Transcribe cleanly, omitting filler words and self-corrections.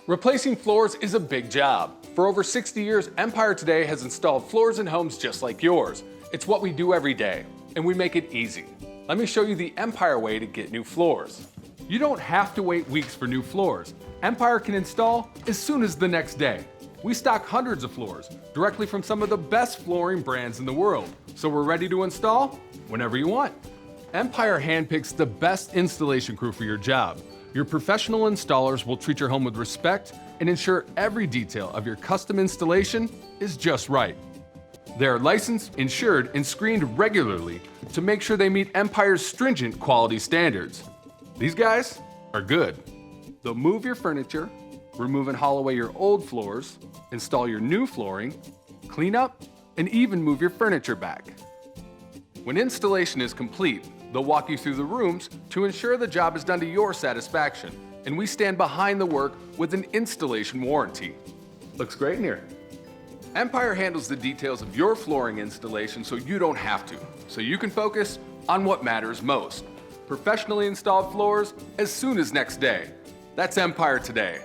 Replacing floors is a big job. For over 60 years, Empire Today has installed floors in homes just like yours. It's what we do every day, and we make it easy. Let me show you the Empire way to get new floors. You don't have to wait weeks for new floors. Empire can install as soon as the next day. We stock hundreds of floors directly from some of the best flooring brands in the world, so we're ready to install whenever you want. Empire handpicks the best installation crew for your job. Your professional installers will treat your home with respect and ensure every detail of your custom installation is just right. They are licensed, insured, and screened regularly to make sure they meet Empire's stringent quality standards. These guys are good. They'll move your furniture, remove and haul away your old floors, install your new flooring, clean up, and even move your furniture back. When installation is complete, they'll walk you through the rooms to ensure the job is done to your satisfaction, and we stand behind the work with an installation warranty. Looks great in here. Empire handles the details of your flooring installation so you don't have to, so you can focus on what matters most. Professionally installed floors as soon as next day. That's Empire Today.